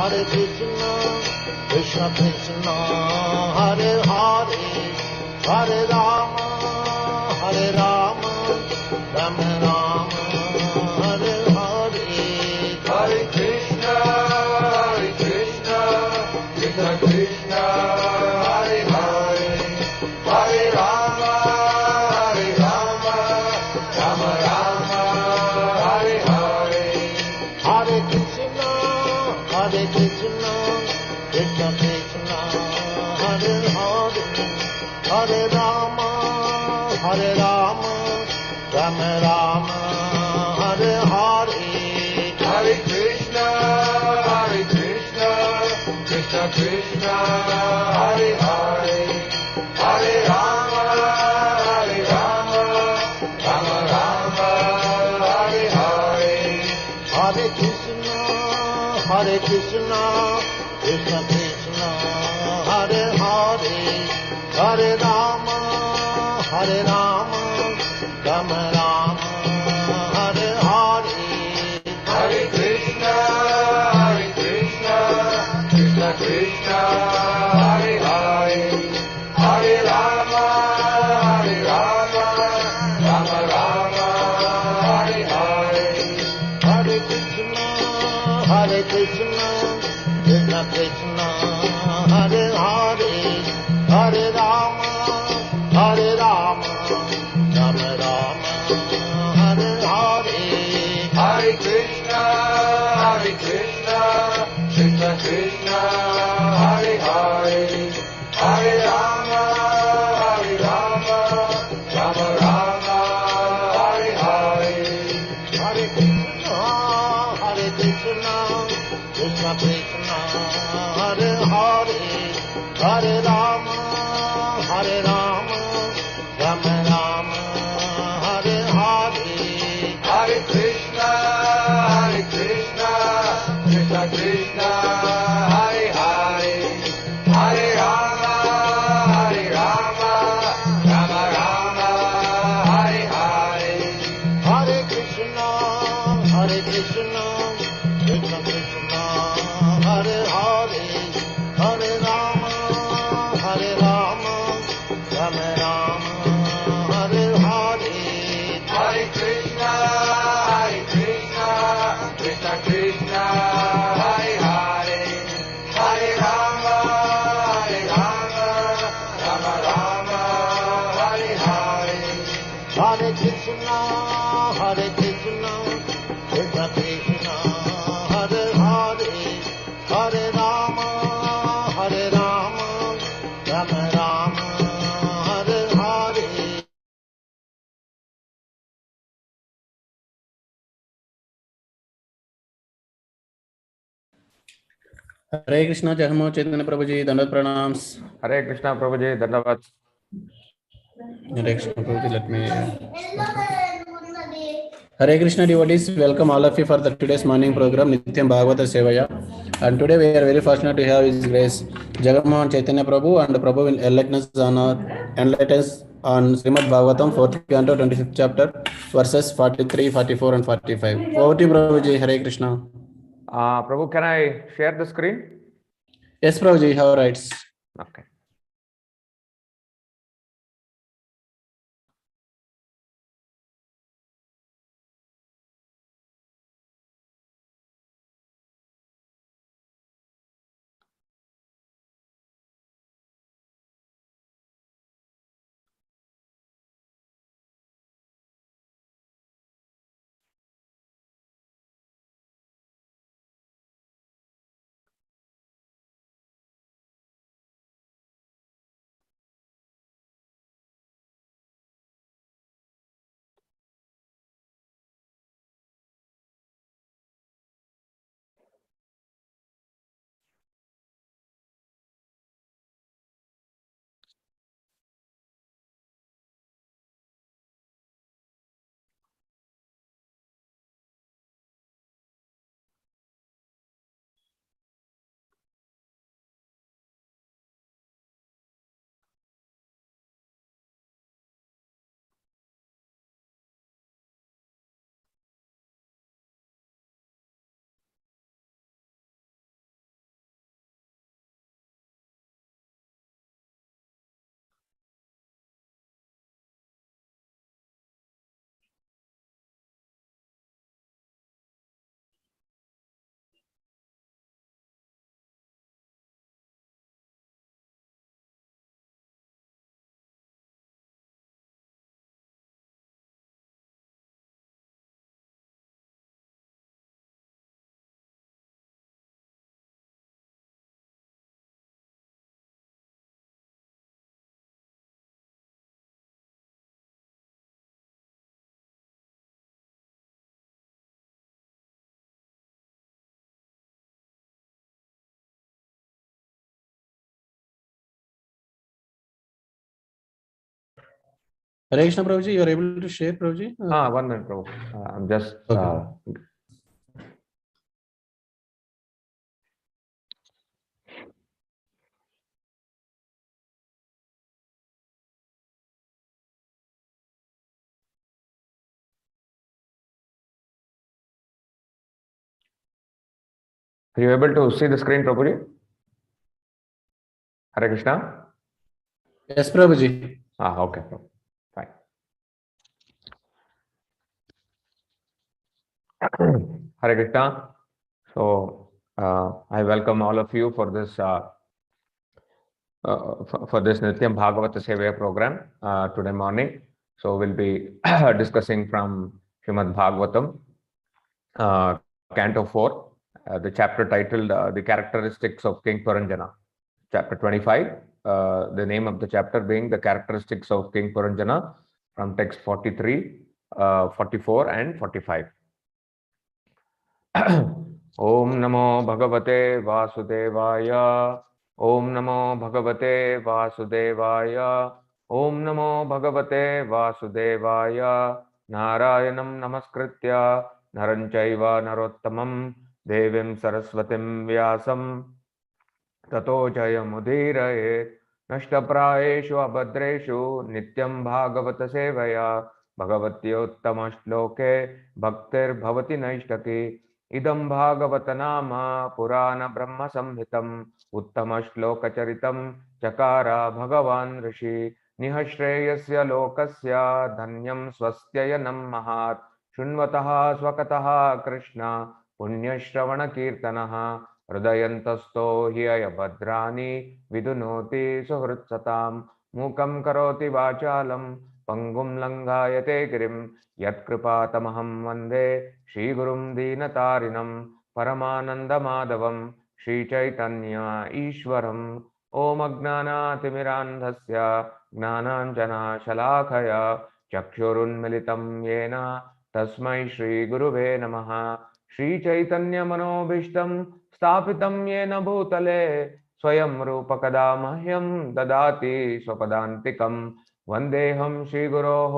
Hare Krishna, Krishna Krishna, Hare Hare, Hare Rama, Hare Rama, Rama Rama, Hare Hare. Hare Krishna, Krishna Krishna, Hare Hare, Hare Rama, Rama Rama, Hare Hare. Hare Krishna, Krishna Krishna, Hare Hare, Hare Rama, Rama Rama, Hare Hare. Hare Krishna, Krishna Krishna, Hare Hare, Hare Rama, Rama Rama, Hare Hare. Hare Krishna, Krishna Krishna, Hare Hare, Hare Rama, Rama Rama, Hare Hare. Hare Krishna, Krishna Krishna, Hare Hare, Hare Rama, Rama Rama, Hare Hare. Hare Krishna, Krishna Krishna, Hare Hare, Hare Rama, Rama Rama, Hare Hare. Hare Krishna, Krishna Krishna, Hare Hare, Hare Rama, Rama Rama, Hare Hare. Hare Krishna, Krishna Krishna, Hare Hare, Hare Rama, Rama Rama, Hare Hare. Hare Krishna, Krishna Krishna, Hare Hare, Hare Rama, Rama Rama, Hare Hare. Hare Krishna, Krishna Krishna, Hare Hare, Hare Rama, Rama Rama, Hare Hare. Hare Krishna, Krishna Krishna, Hare Hare, Hare Rama, Rama Rama, Hare Hare. Hare Krishna, Krishna Krishna, Hare Hare, Hare Rama, Rama Rama, Hare Hare. Hare Krishna, Jaganmohan Prabhu ji, Dandavat Pranams. Hare Krishna, Prabhuji, Dandavat. Hare Krishna, Prabhuji, let me. Hare Krishna devotees, welcome all of you for the today's morning program, Nityam Bhagavata Sevaya. And today we are very fortunate to have His Grace Jaganmohan Chaitanya Prabhu, and Prabhu will enlighten us on Srimad Bhagavatam, 4th canto, 25th chapter, verses 43, 44, and 45. Over to you, Prabhuji. Hare Krishna. Prabhu, can I share the screen? Yes, Prabhuji, you have rights. Okay. Hare Krishna, Prabhuji, you are able to share, Prabhuji? 1 minute, Prabhu. I'm just. Okay. Are you able to see the screen, Prabhuji? Hare Krishna? Yes, Prabhuji. Okay, Prabhu. Fine. Hare Krishna. So, I welcome all of you for this Nityam Bhagavata Sevaya program today morning. So, we'll be discussing from Srimad Bhagavatam, Canto 4, the chapter titled The Characteristics of King Puranjana. Chapter 25, the name of the chapter being The Characteristics of King Puranjana, from text 43, 44 and 45. Om Namo Bhagavate Vasudevaya. Om Namo Bhagavate Vasudevaya. Om Namo Bhagavate Vasudevaya. Narayanam Namaskritya Naranchaiva Narottamam Devim Saraswatim Vyasam Tato Jayamudhirayet Nashtaprayeshu Abhadreshu Nityam Bhagavata Sevaya Bhagavatyottama Shloke Bhaktir Bhavati Naishtaki Idam Bhagavata Nama Purana Brahma Samhitam Uttama Shloka Charitam Chakara Bhagavan Rishi Nihashreyasya Lokasya Dhanyam Swastyayanam Mahat Shunvataha Swakataha Krishna Punyashravana Kirtanaha हृदयन्तस्थो हि अयभद्राणि विदुनोति सुहृत्सतां मूकं करोति वाचालं पंगुं लङ्घायते गिरिं यत्कृपातमहं वन्दे श्रीगुरुं दीनतारिणं परमानन्दमाधवं श्रीचैतन्य ईश्वरम् ॐ अज्ञानातिमिरान्धस्य ज्ञानाञ्जनशलाकया चक्षुरुन्मिलितं येन तस्मै श्रीगुरुवे नमः श्रीचैतन्यमनोभीष्टं स्थापितं येन भूतले स्वयं रूपकदा मह्यं ददाति स्वपदान्तिकं वन्देऽहं श्रीगुरोः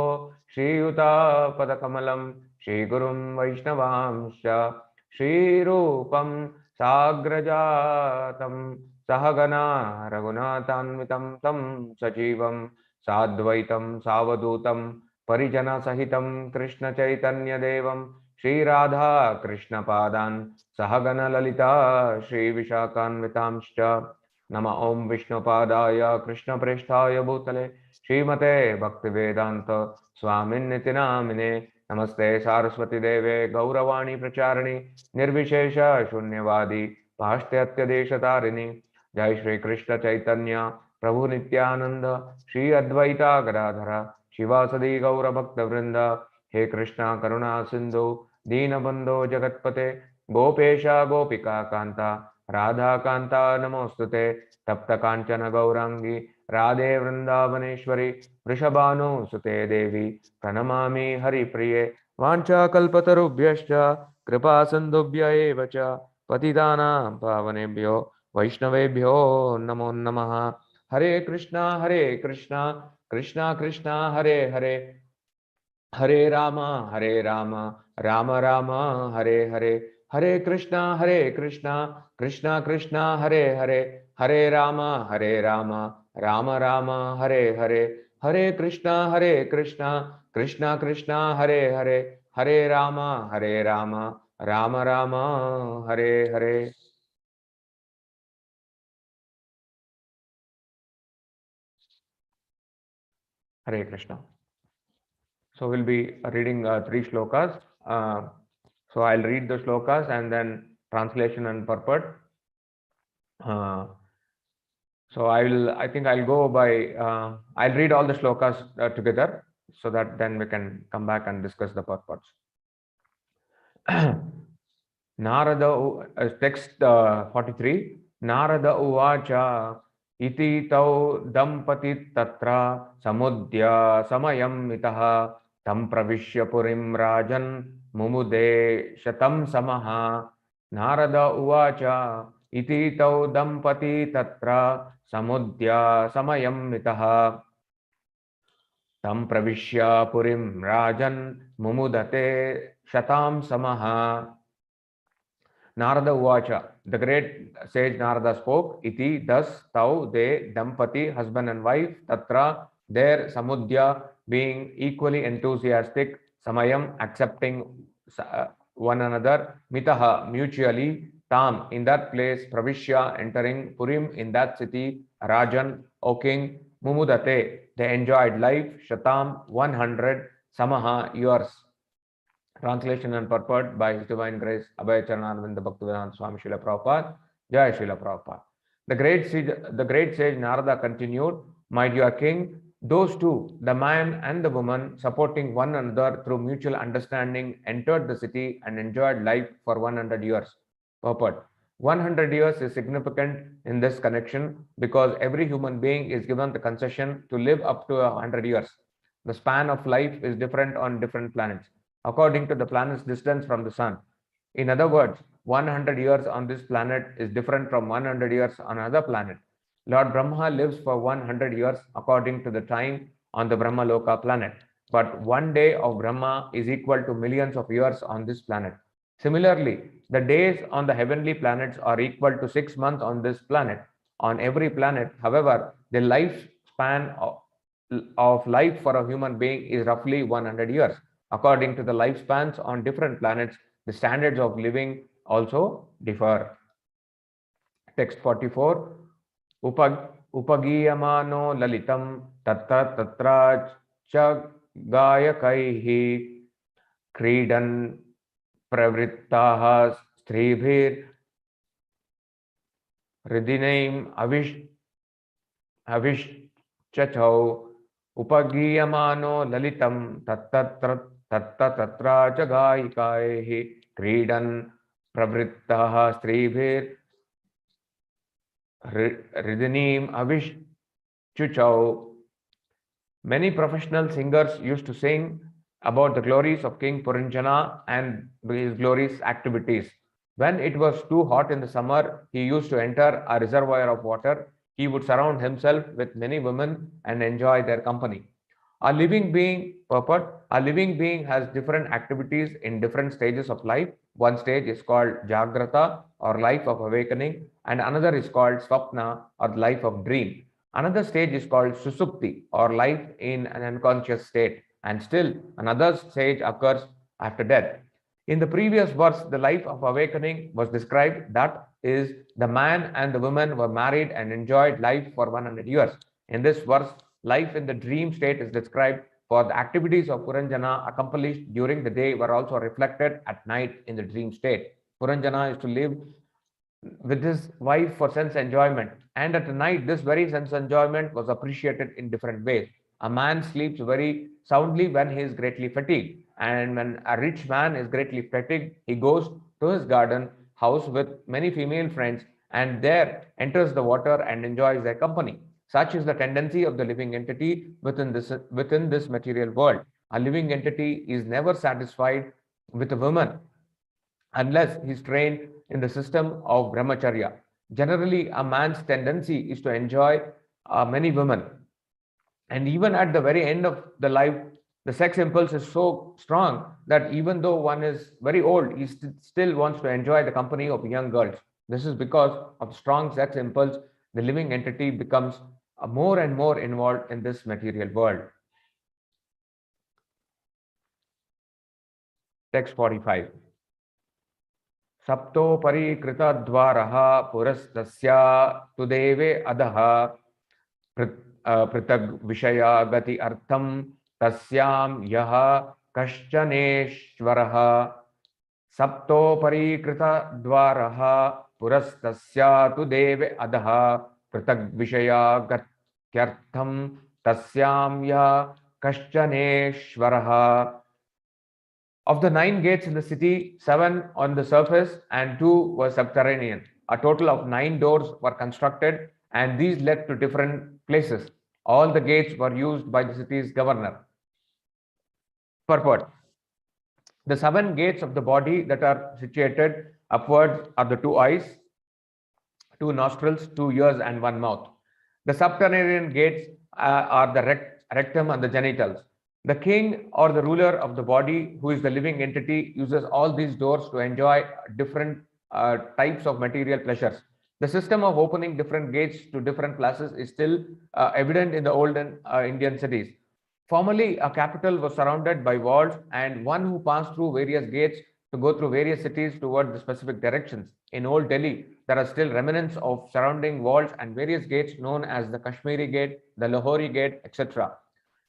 श्रीयुतापदकमलं श्रीगुरुं वैष्णवांश्च श्रीरूपं साग्रजातं सहगना रघुनाथान्वितं तं सजीवं साद्वैतं सावधूतं परिजनसहितं कृष्णचैतन्यदेवं श्रीराधा कृष्णपादान् सहगण ललिता श्रीविशाखान्वितांश्च नम ओं विष्णुपादाय कृष्णप्रेष्ठाय भूतले श्रीमते भक्तिवेदान्त स्वामिन्निति नामिने नमस्ते सारस्वती देवे गौरवाणी प्रचारिणी निर्विशेष शून्यवादी पाश्चात्यदेशतारिणी जय श्री कृष्ण चैतन्य प्रभु नित्यानंद श्री अद्वैता गदाधर शिवासदि गौर भक्त वृंद हे कृष्णा करुणा सिंधु दीनबंधो जगत्पते गोपेश गोपिका कांता राधा कांता नमोस्तुते तप्त कांचन गौरांगी राधे वृंदावनेश्वरी वृषभानुसुते देवी प्रणमामि हरिप्रिये वाञ्छाकल्पतरुभ्यश्च कृपा सिन्धुभ्य एव च पतितानां पावनेभ्यो वैष्णवेभ्यो नमो नमः हरे Krishna Krishna Krishna Hare Hare Hare Ram Ram Ram Hare Hare Hare Krishna Krishna Krishna Hare Hare Hare Ram Ram Ram Hare Hare Hare Krishna Krishna Krishna Hare Hare Hare Ram Ram Ram Hare Hare Hare Krishna. So we'll be reading 3 shlokas. So I'll read the shlokas and then translation and purport. So I think I'll go by, I'll read all the shlokas together so that then we can come back and discuss the purports. Narada, text 43. Narada uvacha iti tau dampati tatra samudya samayam mitaha tam pravishya purim rajan mumude shatam samaha. Narada uvacha iti tau dampati tatra samudya samayam mitaha Tam pravishya purim rajan mumudate shatam samaha. Narada Uvacha, the great sage Narada spoke, iti, thus, tau, they, dampati, husband and wife, tatra, there, samudya, being equally enthusiastic, samayam, accepting one another, mitaha, mutually, tam, in that place, pravishya, entering, purim, in that city, rajan, O king, mumudate, they enjoyed life, shatam, 100, samaha, years. Translation and purport by His Divine Grace Abhay Charanarvinda Bhaktivedanta Swami Srila Prabhupada. Jai Srila Prabhupada. The great sage Narada continued, my dear king, those two, the man and the woman, supporting one another through mutual understanding, entered the city and enjoyed life for 100 years. Purport. 100 years is significant in this connection because every human being is given the concession to live up to 100 years. The span of life is different on different planets, according to the planet's distance from the sun. In other words, 100 years on this planet is different from 100 years on another planet. Lord Brahma lives for 100 years according to the time on the Brahma Loka planet. But one day of Brahma is equal to millions of years on this planet. Similarly, the days on the heavenly planets are equal to 6 months on this planet. On every planet, however, the lifespan of life for a human being is roughly 100 years. According to the lifespans on different planets, the standards of living also differ. Text 44. Upagiyamano lalitam tatra tatra cha gayakaihi kridan pravrittaha stribhir ridinaim avishchachau upagiyamano lalitam tattatra tatra cha gayakaihi kridan pravrittaha stribhir Ridinim Avishchuchau. Many professional singers used to sing about the glories of King Puranjana and his glorious activities. When it was too hot in the summer, he used to enter a reservoir of water. He would surround himself with many women and enjoy their company. A living being has different activities in different stages of life. One stage is called Jagrata or life of awakening, and another is called Swapna or life of dream. Another stage is called Susupti or life in an unconscious state, and still another stage occurs after death. In the previous verse, the life of awakening was described, that is, the man and the woman were married and enjoyed life for 100 years. In this verse, life in the dream state is described, for the activities of Puranjana accomplished during the day were also reflected at night in the dream state. Puranjana is to live with his wife for sense enjoyment, and at night this very sense enjoyment was appreciated in different ways. A man sleeps very soundly when he is greatly fatigued, and when a rich man is greatly fatigued, he goes to his garden house with many female friends and there enters the water and enjoys their company. Such is the tendency of the living entity within this material world. A living entity is never satisfied with a woman unless he is trained in the system of brahmacharya. Generally, a man's tendency is to enjoy many women. And even at the very end of the life, the sex impulse is so strong that even though one is very old, he still wants to enjoy the company of young girls. This is because of strong sex impulse. The living entity becomes more and more involved in this material world. Text 45. Saptopari krita dvaraha purastasya tudeve adaha pritag vishaya gati artham tasyam yaha kaschaneshvaraha. Saptopari krita dvaraha purastasya tudeve adaha pritag vishaya gatyartham tasyam yaha kaschaneshvaraha. Of the 9 gates in the city, 7 on the surface and 2 were subterranean. A total of 9 doors were constructed and these led to different places. All the gates were used by the city's governor. Purport. The 7 gates of the body that are situated upwards are the 2 eyes, 2 nostrils, 2 ears and 1 mouth. The subterranean gates are the rectum, and the genitals. The king or the ruler of the body, who is the living entity, uses all these doors to enjoy different types of material pleasures. The system of opening different gates to different places is still evident in the olden Indian cities. Formerly, a capital was surrounded by walls, and one who passed through various gates to go through various cities toward the specific directions. In Old Delhi, there are still remnants of surrounding walls and various gates known as the Kashmiri Gate, the Lahori Gate, etc.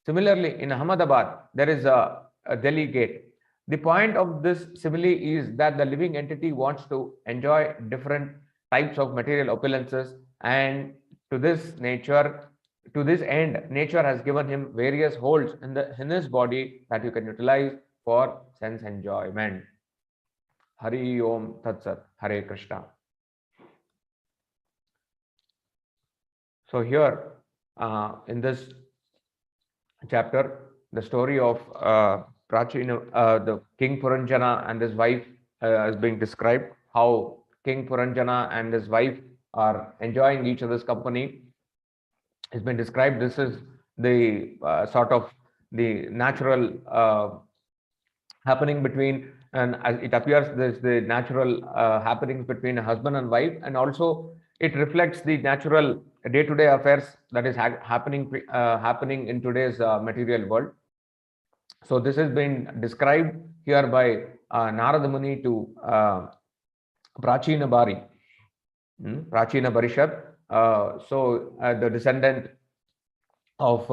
Similarly, in Ahmedabad, there is a Delhi Gate. The point of this simile is that the living entity wants to enjoy different types of material opulences, and to this end, nature has given him various holes in his body that you can utilize for sense enjoyment. Hari Om Tat Sat, Hare Krishna. So here, in this chapter, the story of the King Puranjana and his wife is being described. How King Puranjana and his wife are enjoying each other's company has been described. This is the sort of the natural happening between, and as it appears, there's the natural happenings between a husband and wife, and also it reflects the natural day-to-day affairs that is happening in today's material world. So this has been described here by Narada Muni to Prachina Bari, Prachina Barishad. The descendant of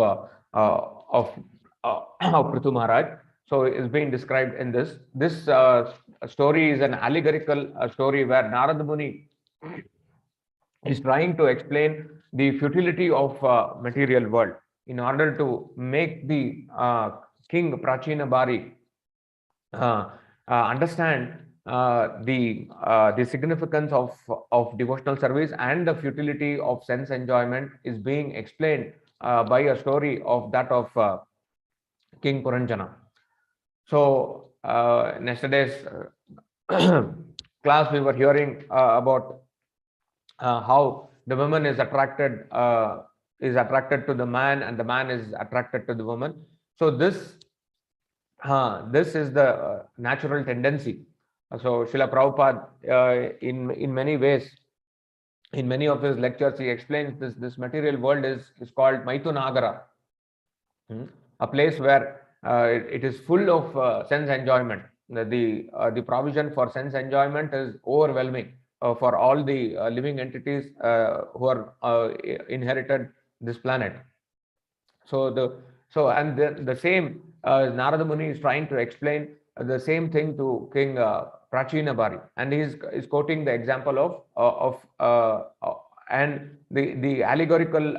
Prithu Maharaj. So it's being described in this. This story is an allegorical story where Narada Muni is trying to explain the futility of material world in order to make the king Prachina Bari understand the significance of devotional service and the futility of sense enjoyment is being explained by a story of that of King Puranjana. So in yesterday's class we were hearing about how the woman is attracted to the man, and the man is attracted to the woman. So this is the natural tendency. So Srila Prabhupada in many ways, in many of his lectures, he explains this material world is called Maitunagara, a place where it is full of sense enjoyment. The provision for sense enjoyment is overwhelming for all the living entities who are inherited this planet. So the same Narada Muni is trying to explain the same thing to King Prachina Bari, and he is quoting the example of and the allegorical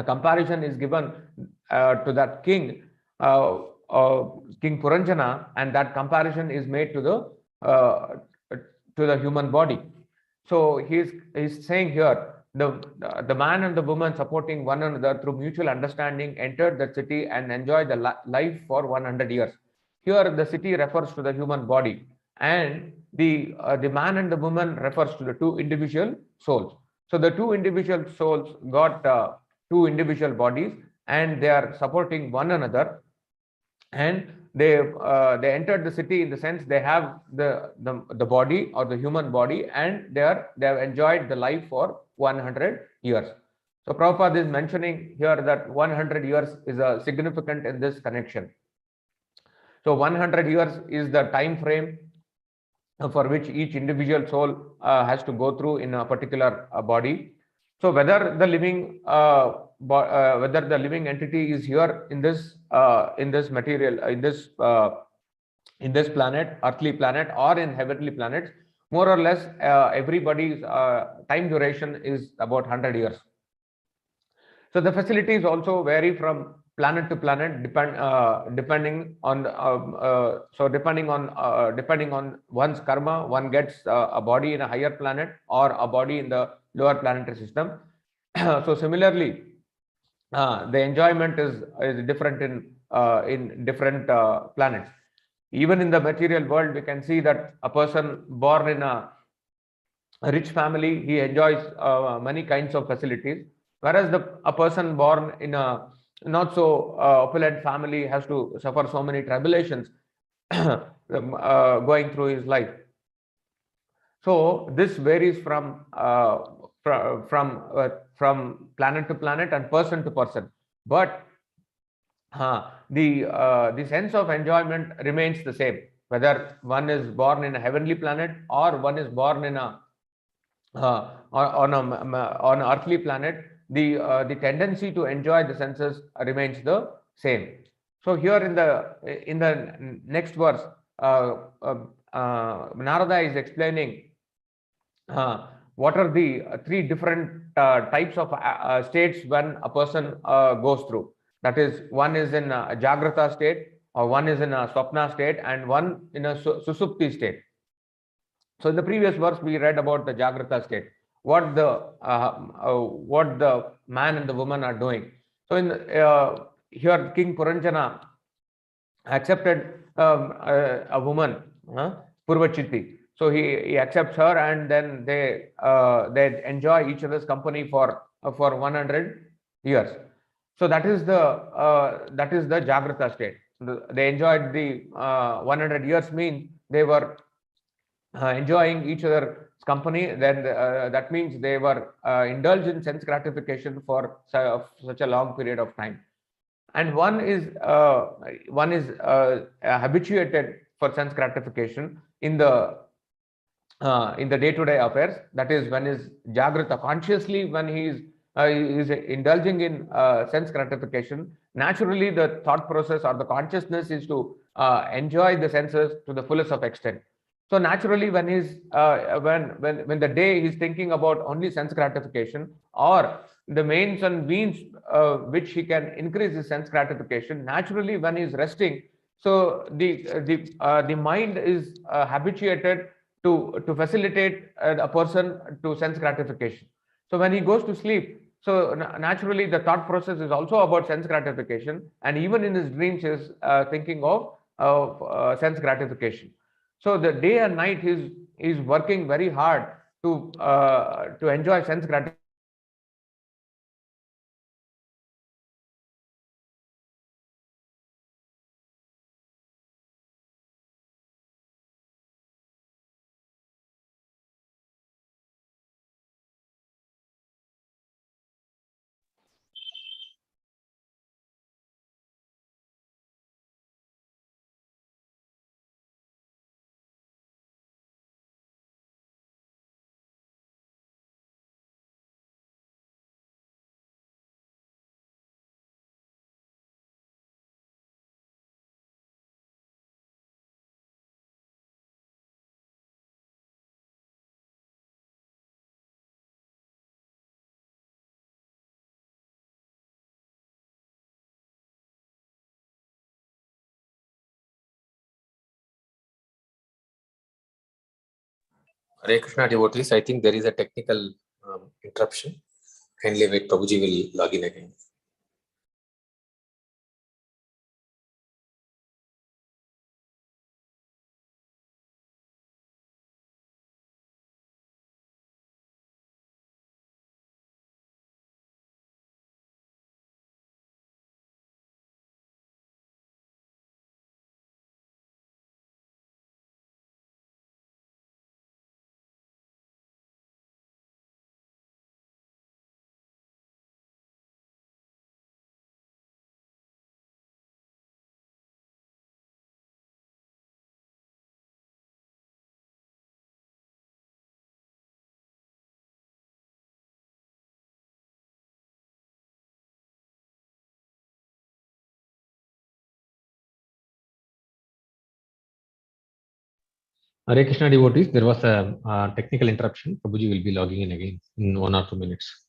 comparison is given to that king King Puranjana, and that comparison is made to the human body. So he's saying here, the man and the woman supporting one another through mutual understanding entered the city and enjoyed the life for 100 years. Here the city refers to the human body, and the man and the woman refers to the two individual souls. So the two individual souls got two individual bodies, and they are supporting one another, and they entered the city in the sense they have the body or the human body, and they have enjoyed the life for 100 years. So Prabhupada is mentioning here that 100 years is significant in this connection. So 100 years is the time frame for which each individual soul has to go through in a particular body. So whether the living entity is here in this material, in this planet, earthly planet, or in heavenly planets, more or less everybody's time duration is about 100 years. So the facilities also vary from planet to planet, depending on one's karma. One gets a body in a higher planet or a body in the lower planetary system. So similarly, the enjoyment is different in different planets. Even in the material world, we can see that a person born in a rich family, he enjoys many kinds of facilities. whereas a person born in a not so opulent family has to suffer so many tribulations going through his life. So this varies from planet to planet and person to person, but the sense of enjoyment remains the same, whether one is born in a heavenly planet or one is born in a on an earthly planet. The tendency to enjoy the senses remains the same. So here in the next verse, Narada is explaining what are the three different types of states when a person goes through. That is, one is in a Jagrata state, or one is in a Swapna state, and one in a Susupti state. So in the previous verse, we read about the Jagrata state, what the man and the woman are doing. So in here, King Puranjana accepted a woman, Purvachiti. So he accepts her, and then they enjoy each other's company for 100 years. So that is the Jagrata state. They enjoyed the 100 years, means they were enjoying each other's company. Then that means they were indulged in sense gratification for such a long period of time. And one is habituated for sense gratification in the day-to-day affairs. That is, when is Jagrata, consciously when he is indulging in sense gratification, naturally the thought process or the consciousness is to enjoy the senses to the fullest of extent. So naturally, when he's when the day he's thinking about only sense gratification, or the means and means which he can increase his sense gratification, naturally when he's resting, so the mind is habituated to facilitate a person to sense gratification. So when he goes to sleep, so naturally the thought process is also about sense gratification, and even in his dreams is thinking of sense gratification. So the day and night is working very hard to enjoy sense gratification. Hare Krishna devotees, I think there is a technical interruption. Kindly wait, Prabhuji will log in again. Hare Krishna devotees, there was a technical interruption. Prabhuji will be logging in again in 1 or 2 minutes.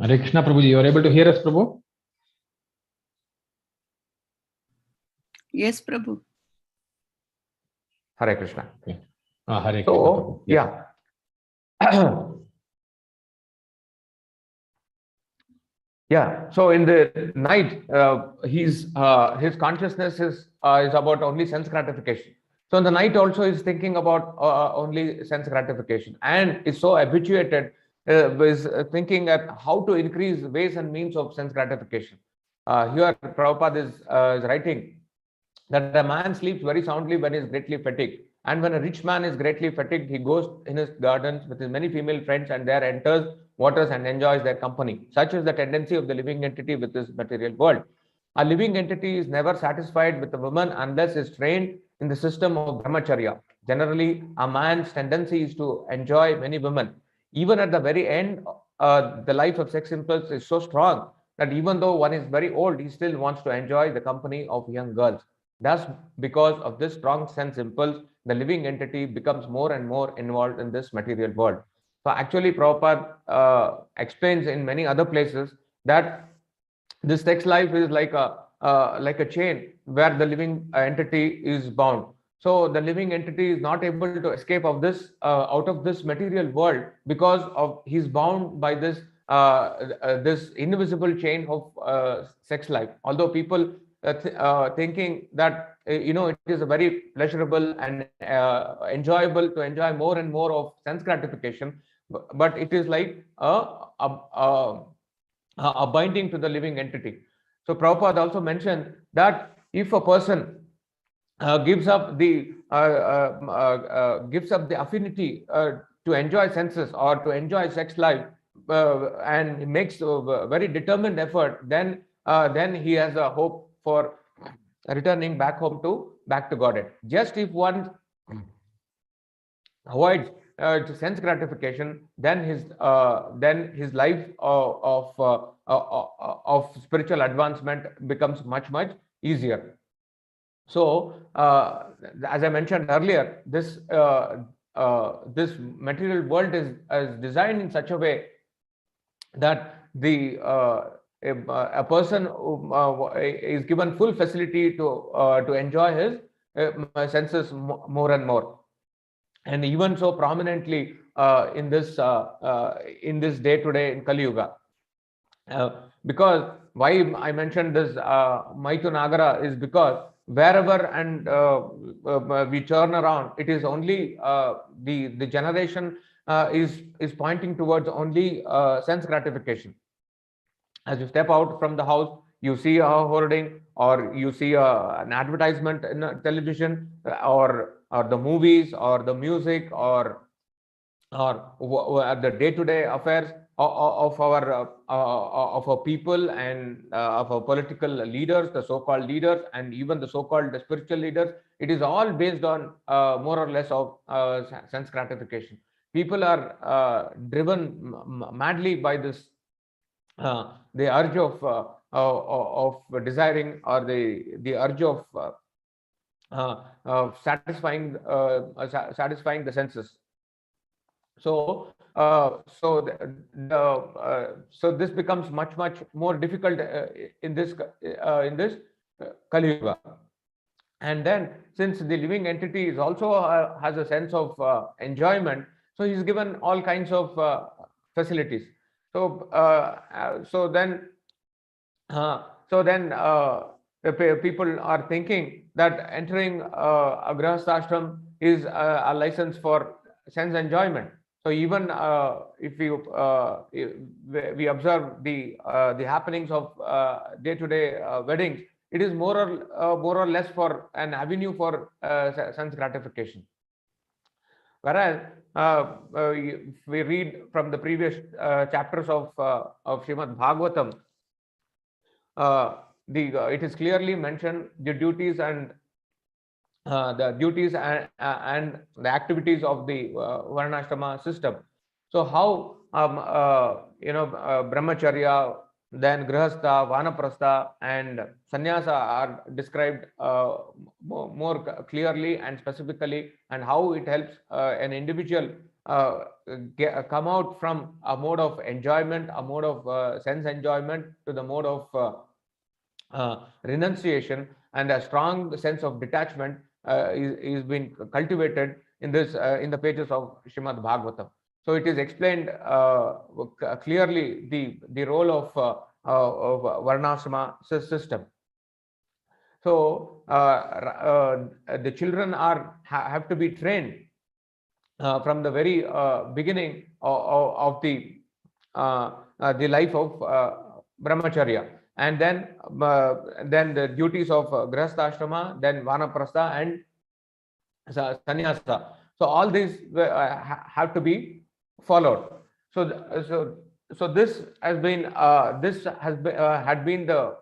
Hare Krishna, Prabhuji. You are able to hear us, Prabhu? Yes, Prabhu. Hare Krishna. Okay. Hare Krishna, So, Prabhu. Yes. yeah. Yeah. So in the night, his consciousness is about only sense gratification. So in the night also is thinking about only sense gratification, and is so habituated with thinking at how to increase ways and means of sense gratification. Here Prabhupada is writing that a man sleeps very soundly when he is greatly fatigued. And when a rich man is greatly fatigued, he goes in his gardens with his many female friends and there enters, waters, and enjoys their company. Such is the tendency of the living entity with this material world. A living entity is never satisfied with a woman unless is trained in the system of brahmacharya. Generally, a man's tendency is to enjoy many women. Even at the very end, the life of sex impulse is so strong that even though one is very old, he still wants to enjoy the company of young girls. Thus, because of this strong sense impulse, the living entity becomes more and more involved in this material world. So actually, Prabhupada explains in many other places that this sex life is like a chain where the living entity is bound. So the living entity is not able to escape of this out of this material world because of he's bound by this invisible chain of sex life. Although people thinking that it is a very pleasurable and enjoyable to enjoy more and more of sense gratification, but it is like a binding to the living entity. So Prabhupada also mentioned that if a person gives up the affinity to enjoy senses or to enjoy sex life and makes a very determined effort, then he has a hope for returning back to Godhead. Just if one avoids sense gratification, then his life of spiritual advancement becomes much easier. So, as I mentioned earlier, this material world is designed in such a way that a person is given full facility to enjoy his senses more and more, and even so prominently in this day to day in Kali Yuga. Because why I mentioned this Maitu Nagara is because wherever and we turn around, it is only the generation is pointing towards only sense gratification. As you step out from the house, you see a hoarding or you see an advertisement in television or the movies or the music or the day-to-day affairs of our people and of our political leaders, the so-called leaders, and even the so-called spiritual leaders. It is all based on more or less of sense gratification. People are driven madly by this the urge of desiring, or the urge of satisfying the senses. So so this becomes much more difficult in this Kali Yuga. And then, since the living entity is also has a sense of enjoyment, so he's given all kinds of facilities. So then the people are thinking that entering a grahasthashram is a license for sense enjoyment. So even if we observe the happenings of day-to-day weddings, it is more or less for an avenue for sense gratification. Whereas if we read from the previous chapters of Srimad Bhagavatam, it is clearly mentioned the duties and the activities of the Varnashrama system. So how brahmacharya, then grihastha, vanaprastha, and sannyasa are described more clearly and specifically, and how it helps an individual come out from a mode of enjoyment, a mode of sense enjoyment, to the mode of renunciation, and a strong sense of detachment is being cultivated in this in the pages of Srimad Bhagavatam. So it is explained clearly the role of Varnashrama system. So the children have to be trained from the very beginning of the life of brahmacharya, and then the duties of grihastha, then vanaprastha and sannyasa. So all these have to be followed. So this has been had been the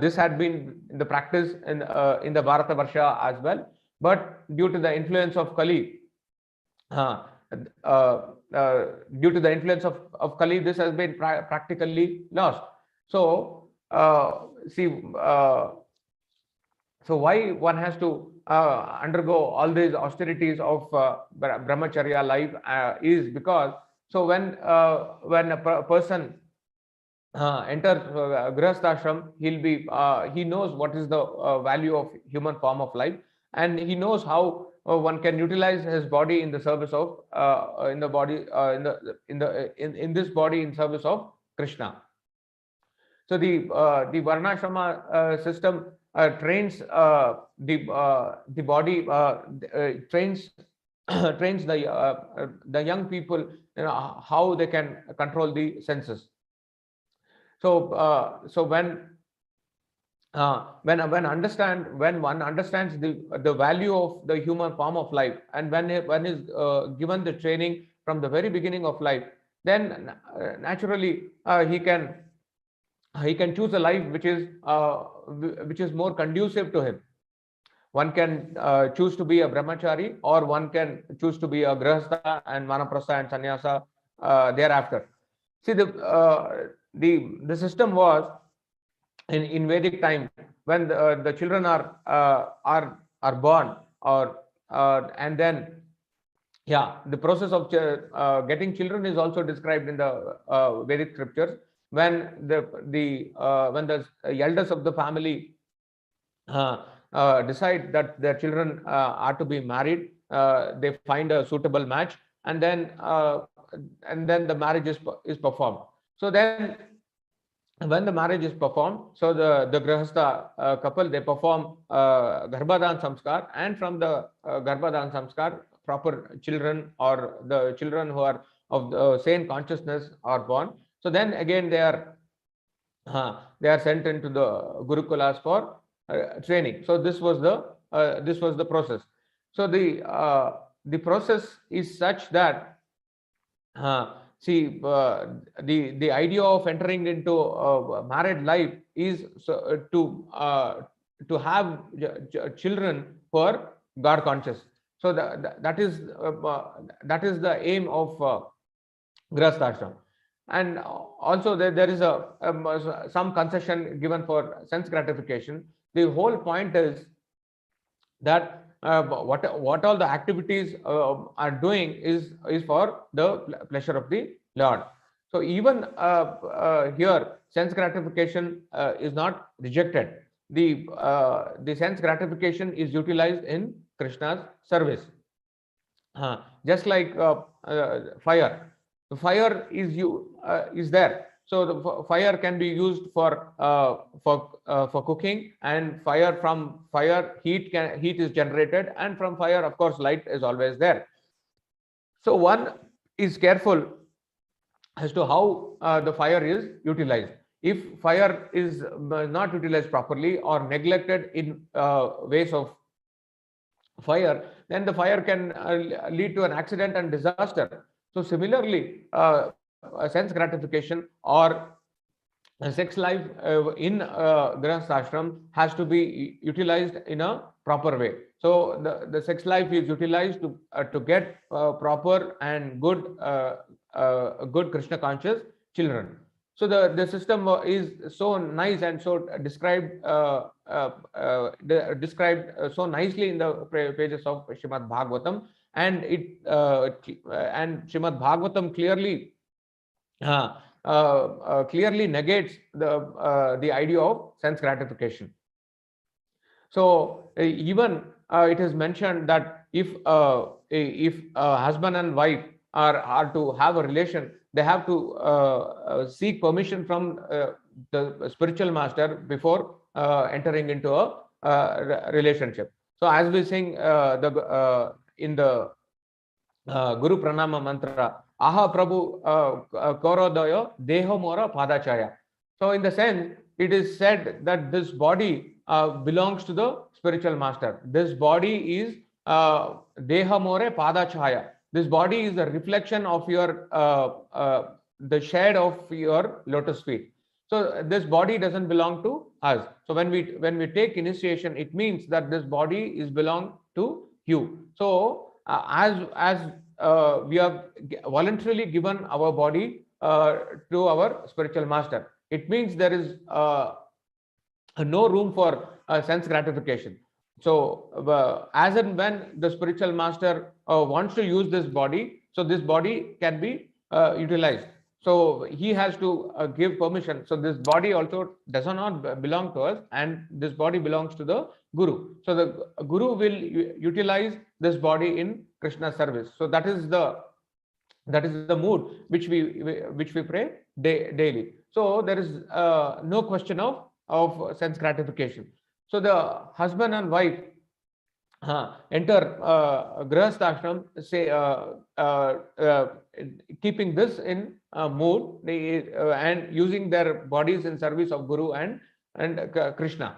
this had been the practice in the Bharata Varsha as well, but due to the influence of Kali, due to the influence of Kali, this has been practically lost. So so why one has to undergo all these austerities of brahmacharya life is because, so when a person enters grihastha, he'll be he knows what is the value of human form of life, and he knows how one can utilize his body in the service of in the body in this body in service of Krishna. So the varnashrama system trains the body, trains trains the young people, how they can control the senses. So so when one understands the value of the human form of life, and when one is given the training from the very beginning of life, then naturally he can choose a life which is more conducive to him. One can choose to be a brahmachari, or one can choose to be a grihastha and vanaprastha and sannyasa thereafter. See, the system was in Vedic time, when the children are born, or and then the process of getting children is also described in the Vedic scriptures. When the elders of the family decide that their children are to be married, they find a suitable match, and then the marriage is performed. So then, when the marriage is performed, so the grihastha couple, they perform garbhadan samskar, and from the garbhadan samskar, proper children, or the children who are of the sane consciousness, are born. So then again they are sent into the gurukulas for training. So this was the process. So the process is such that see, the idea of entering into married life is to have children who are God conscious. So that is the aim of grihastha. And also there is some concession given for sense gratification. The whole point is that what all the activities are doing is for the pleasure of the Lord. So even here, sense gratification is not rejected. The sense gratification is utilized in Krishna's service, just like fire. The fire is there. So the fire can be used for cooking, and from fire heat is generated, and from fire, of course, light is always there. So one is careful as to how the fire is utilized. If fire is not utilized properly, or neglected in ways of fire, then the fire can lead to an accident and disaster. So similarly, sense gratification or sex life in grihastha has to be utilized in a proper way. So the sex life is utilized to get proper and good Krishna conscious children. So the system is so nice and so described so nicely in the pages of Srimad Bhagavatam, and Srimad Bhagavatam clearly negates the idea of sense gratification. So even it is mentioned that if husband and wife are to have a relation, they have to seek permission from the spiritual master before entering into a relationship. So as we sing in the Guru Pranama mantra, Aha Prabhu Korodayo Deho Mora Padachaya. So in the sense, it is said that this body belongs to the spiritual master. This body is Deha More Padachaya. This body is a reflection of your the shade of your lotus feet. So this body doesn't belong to us. So when we take initiation, it means that this body is belong to you. So as we have voluntarily given our body to our spiritual master, it means there is no room for sense gratification. So as and when the spiritual master wants to use this body, so this body can be utilized. So he has to give permission. So this body also does not belong to us, and this body belongs to the Guru. So the Guru will utilize this body in Krishna's service. So that is the mood which we pray daily. So there is no question of sense gratification. So the husband and wife enter Grihastha ashram, say keeping this in mood, and using their bodies in service of Guru and Krishna.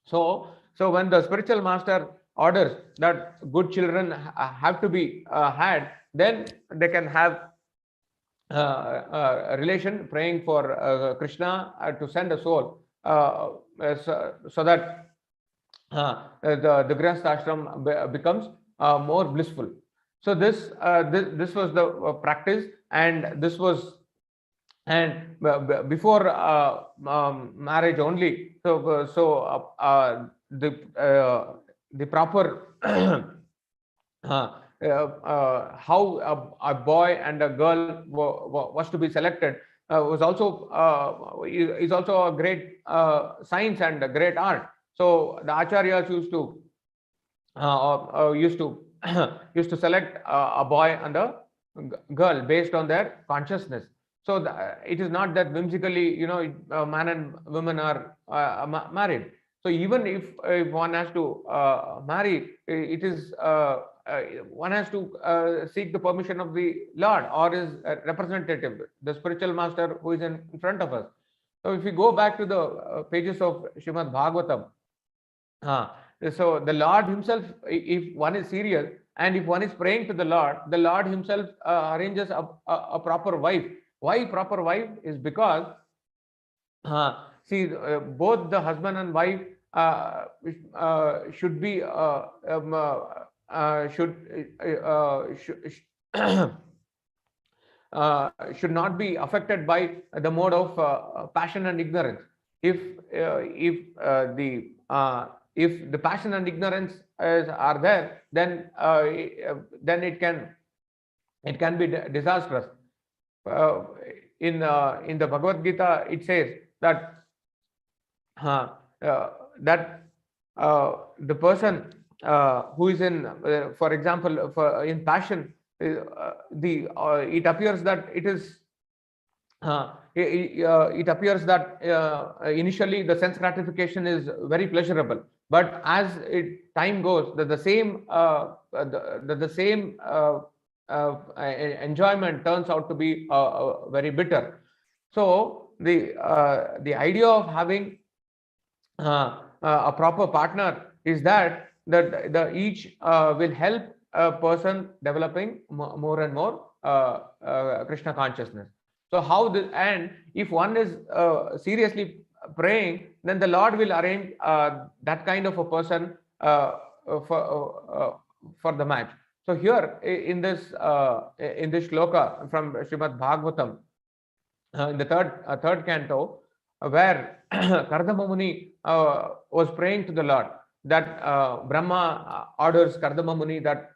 So when the spiritual master orders that good children have to be had, then they can have a relation praying for Krishna to send a soul, so that the Grihastha ashram becomes more blissful. So this was the practice, and this was before marriage only. So the proper how a boy and a girl was to be selected was also is also a great science and a great art. So the acharyas used to select a boy and a girl based on their consciousness. So it is not that whimsically, man and women are married. So even if one has to marry, it is one has to seek the permission of the Lord or his representative, the spiritual master who is in front of us. So if we go back to the pages of Srimad Bhagavatam, so the Lord himself, if one is serious and if one is praying to the Lord himself arranges a proper wife. Why proper wife? Is because see, both the husband and wife should be should not be affected by the mode of passion and ignorance. If the passion and ignorance are there, then it can be disastrous. In the Bhagavad Gita, it says that the person who is in, for example, in passion, it appears that it is. It appears that initially the sense gratification is very pleasurable, but as time goes, the same enjoyment turns out to be very bitter. So the idea of having a proper partner is that each will help a person developing more and more Krishna consciousness. So how this, and if one is seriously praying, then the Lord will arrange that kind of a person for the match. So here in this shloka from Srimad Bhagavatam, in the third canto, where Kardama Muni was praying to the Lord. that Brahma orders Kardama Muni that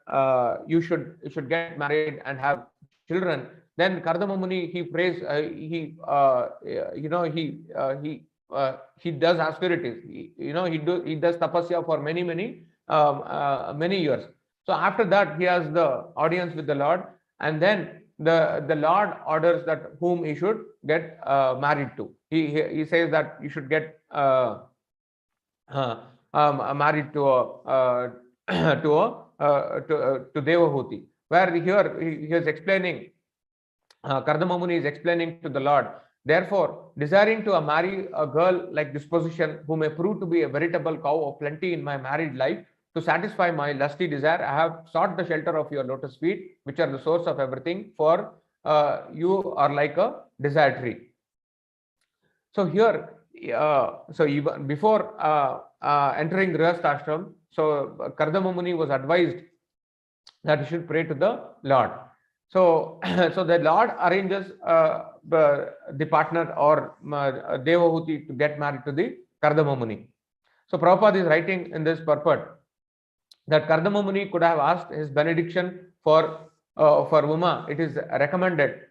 you should get married and have children, then Kardama Muni, he prays, he does austerities. He does tapasya for many years. So after that, he has the audience with the Lord, and then the Lord orders that whom he should get married to. He says that you should get married to Devahuti, where here he is explaining. Kardama Muni is explaining to the Lord, therefore, desiring to marry a girl like disposition, who may prove to be a veritable cow of plenty in my married life, to satisfy my lusty desire, I have sought the shelter of your lotus feet, which are the source of everything, for you are like a desire tree. So here, so even before entering Grihastha ashram, so Kardama Muni was advised that he should pray to the Lord. So, so the Lord arranges the partner or Devahuti to get married to the Kardama Muni. So Prabhupada is writing in this purport that Kardama Muni could have asked his benediction for Uma. It is recommended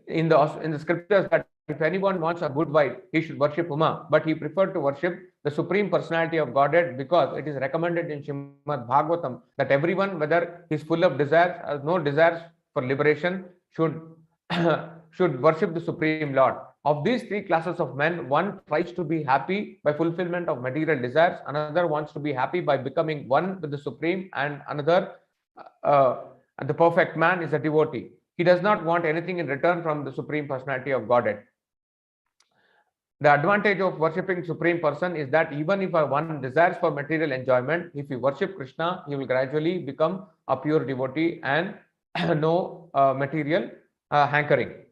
in the scriptures that if anyone wants a good wife, he should worship Uma. But he preferred to worship the Supreme Personality of Godhead, because it is recommended in Srimad Bhagavatam that everyone, whether he is full of desires, has no desires for liberation, should worship the Supreme Lord. Of these three classes of men, one tries to be happy by fulfillment of material desires, another wants to be happy by becoming one with the Supreme, and another, the perfect man, is a devotee. He does not want anything in return from the Supreme Personality of Godhead. The advantage of worshipping Supreme Person is that even if one desires for material enjoyment, if he worship Krishna, he will gradually become a pure devotee and no material hankering.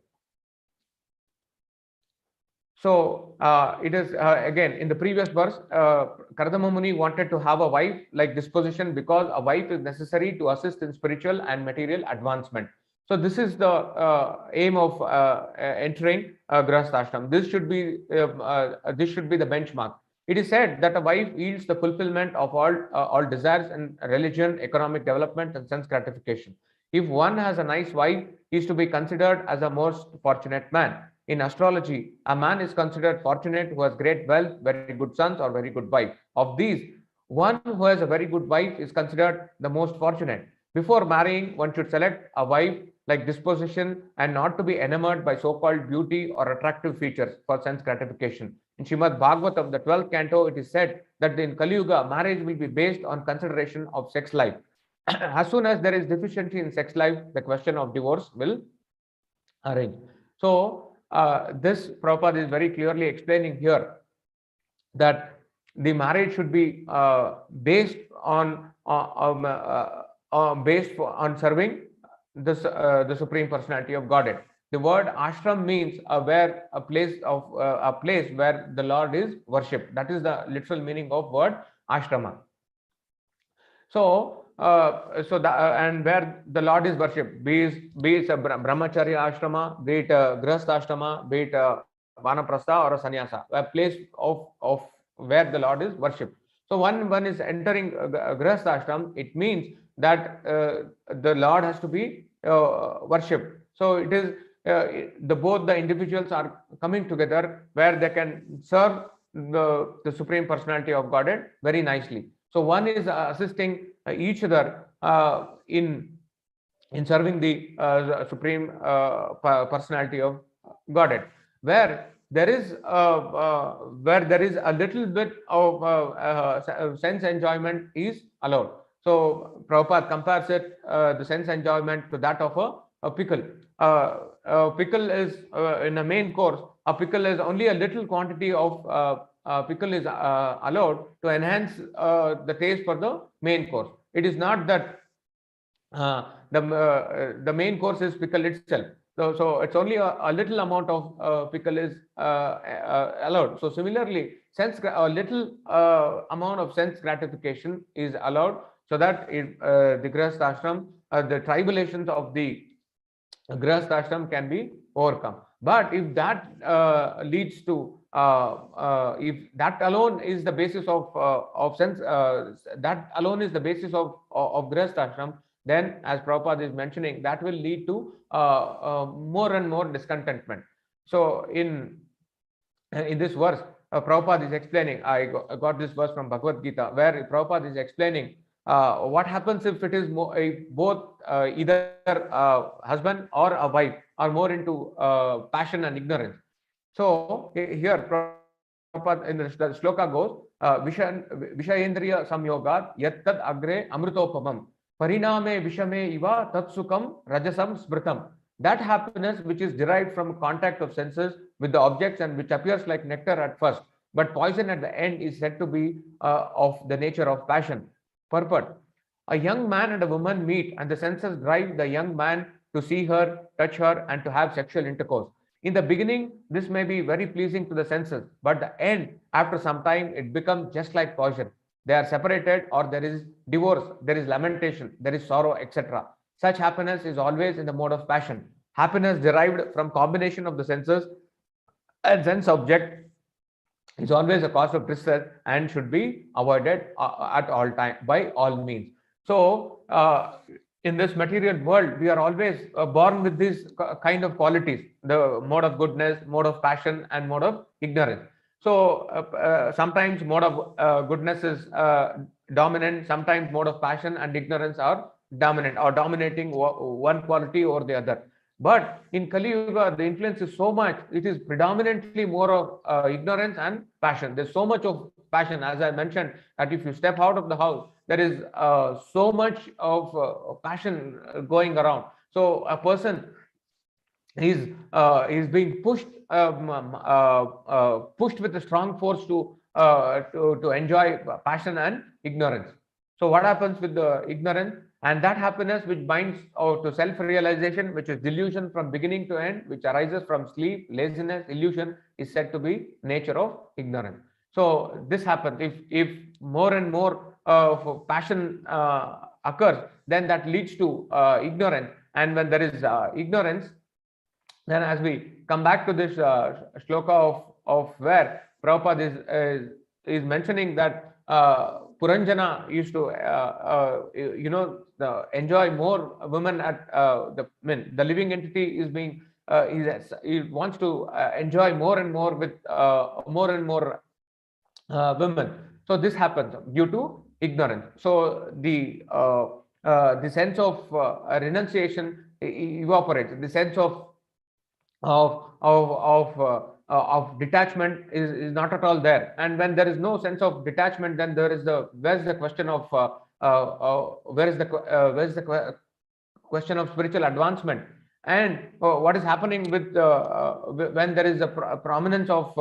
So it is again in the previous verse, Kardama Muni wanted to have a wife like disposition, because a wife is necessary to assist in spiritual and material advancement. So this is the aim of entering Grihastha ashram. This should be the benchmark. It is said that a wife yields the fulfillment of all desires in religion, economic development, and sense gratification. If one has a nice wife, he is to be considered as a most fortunate man. In astrology, a man is considered fortunate who has great wealth, very good sons, or very good wife. Of these, one who has a very good wife is considered the most fortunate. Before marrying, one should select a wife like disposition and not to be enamored by so-called beauty or attractive features for sense gratification. In Srimad Bhagavatam, the 12th canto, it is said that in Kali Yuga, marriage will be based on consideration of sex life. As soon as there is deficiency in sex life, the question of divorce will arise. So, this Prabhupada is very clearly explaining here that the marriage should be based on serving the Supreme Personality of Godhead. The word ashram means a place where the Lord is worshipped. That is the literal meaning of word ashrama. So, and where the Lord is worshipped, be it a brahmacharya ashrama, be it a grihastha ashrama, be it a vanaprastha or a sannyasa, a place of where the Lord is worshipped. So one is entering grihastha ashram, it means that the Lord has to be worshipped. So it is both the individuals are coming together where they can serve the Supreme Personality of Godhead very nicely. So one is assisting each other in serving the Supreme Personality of Godhead, where there is a little bit of sense enjoyment is allowed. So Prabhupada compares it, the sense enjoyment, to that of a pickle. Pickle is in a main course. A pickle is only a little quantity of pickle is allowed to enhance the taste for the main course. It is not that the main course is pickle itself. So it's only a little amount of pickle is allowed. So similarly, a little amount of sense gratification is allowed, so that the Grihastha ashram, the tribulations of the Grihastha ashram can be overcome. But if that leads to if that alone is the basis of sense, that alone is the basis of grihastha ashram, then as Prabhupada is mentioning, that will lead to more and more discontentment. So in this verse, Prabhupada is explaining, I got this verse from Bhagavad Gita, where Prabhupada is explaining what happens if it is both either husband or a wife are more into passion and ignorance. So here Prabhupada in the shloka goes, Vishayendriya samyogat yattad agre amrutopamam pariname vishame iva tatsukam rajasam smritam. That happiness which is derived from contact of senses with the objects and which appears like nectar at first, but poison at the end, is said to be of the nature of passion. Purport: a young man and a woman meet, and the senses drive the young man to see her, touch her, and to have sexual intercourse. In the beginning, this may be very pleasing to the senses, but the end, after some time, it becomes just like poison. They are separated, or there is divorce, there is lamentation, there is sorrow, etc. Such happiness is always in the mode of passion. Happiness derived from combination of the senses and sense object is always a cause of distress and should be avoided at all time by all means. So in this material world, we are always born with these kind of qualities: the mode of goodness, mode of passion, and mode of ignorance. So sometimes mode of goodness is dominant, sometimes mode of passion and ignorance are dominant or dominating one quality or the other. But in Kali Yuga, the influence is so much, it is predominantly more of ignorance and passion. There's so much of passion, as I mentioned, that if you step out of the house, there is so much of passion going around. So a person is being pushed pushed with a strong force to enjoy passion and ignorance. So what happens with the ignorance? And that happiness which binds to self-realization, which is delusion from beginning to end, which arises from sleep, laziness, illusion, is said to be nature of ignorance. So this happens if more and more passion occurs, then that leads to ignorance. And when there is ignorance, then as we come back to this shloka of where Prabhupada is mentioning that Puranjana used to enjoy more women at the living entity is being he wants to enjoy more and more with more and more women. So this happens due to ignorance. So the sense of renunciation evaporates. The sense of detachment is not at all there. And when there is no sense of detachment, then where's the question of question of spiritual advancement? And what is happening with when there is a prominence of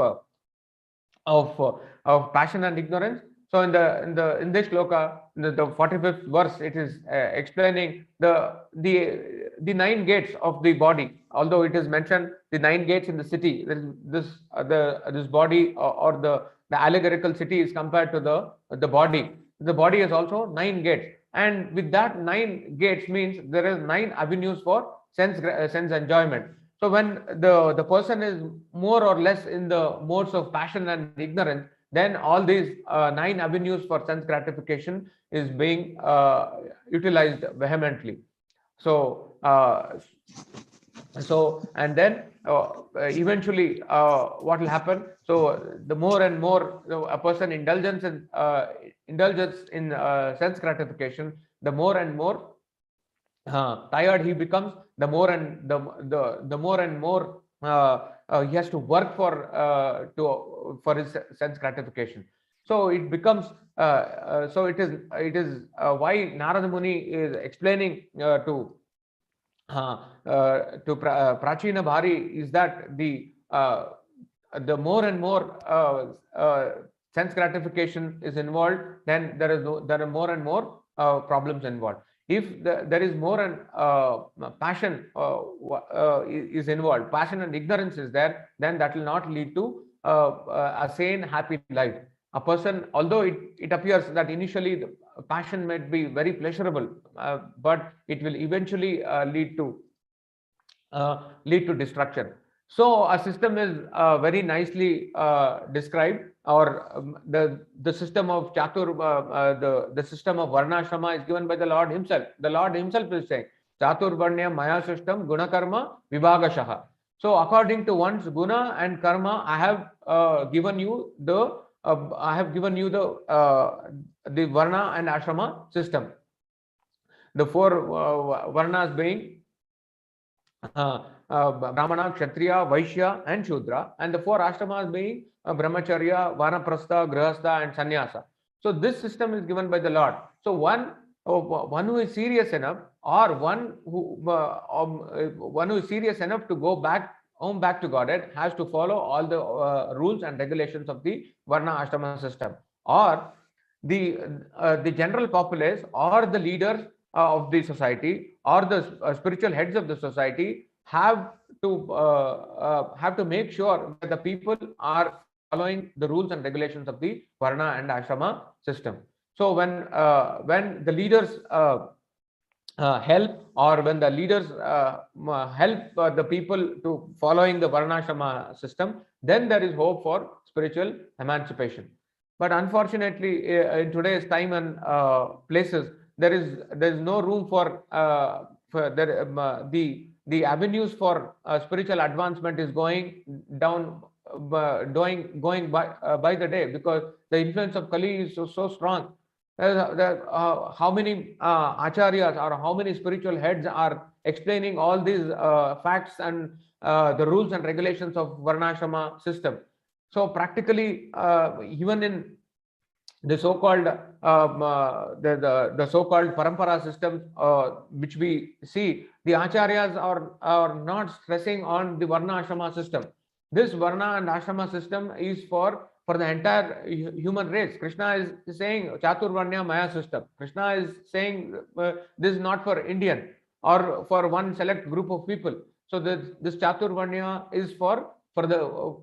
passion and ignorance? So in this shloka, the 45th verse, it is explaining the 9 gates of the body. Although it is mentioned the 9 gates in the city, this body or the allegorical city is compared to the body. The body is also 9 gates, and with that 9 gates means there is 9 avenues for sense enjoyment. So when the person is more or less in the modes of passion and ignorance, then all these 9 avenues for sense gratification is being utilized vehemently. So and then eventually what will happen? So the more and more a person indulges in sense gratification, the more and more tired he becomes, the more and more he has to work for his sense gratification. So it becomes so it is why Narada Muni is explaining to Prachina Bhari is that the more and more sense gratification is involved, then there are more and more problems involved. If there is more and passion is involved, passion and ignorance is there, then that will not lead to a sane, happy life. A person, although it appears that initially the passion might be very pleasurable, but it will eventually lead to destruction. So a system is very nicely described, or the system of Chatur, the system of Varnashrama is given by the Lord Himself. The Lord Himself is saying, Chatur Varnya Maya System Guna Karma Vibhagashaha. So according to one's guna and karma, I have given you the Varna and Ashrama system. The four Varnas being Brahmana, Kshatriya, Vaishya, and Shudra, and the four ashramas being Brahmacharya, Vanaprastha, Grihastha, and Sannyasa. So this system is given by the Lord. So one who is serious enough, or one who is serious enough to go back to Godhead, has to follow all the rules and regulations of the Varna Ashrama system, or the general populace, or the leaders of the society, or the spiritual heads of the society have to make sure that the people are following the rules and regulations of the Varna and Ashrama system. So when the leaders help, or when the leaders help the people to following the Varnashrama system, then there is hope for spiritual emancipation. But unfortunately, in today's time and places, there is no room for the avenues for spiritual advancement is going down, going by the day, because the influence of Kali is so strong. How many acharyas or how many spiritual heads are explaining all these facts and the rules and regulations of Varnashrama system. So practically, even in the so-called the so-called parampara systems which we see, the acharyas are not stressing on the Varna Ashrama system. This Varna and Ashrama system is for the entire human race. Krishna is saying Chatur Varnya Maya system. Krishna is saying this is not for Indian or for one select group of people. So this Chatur Varnya is for the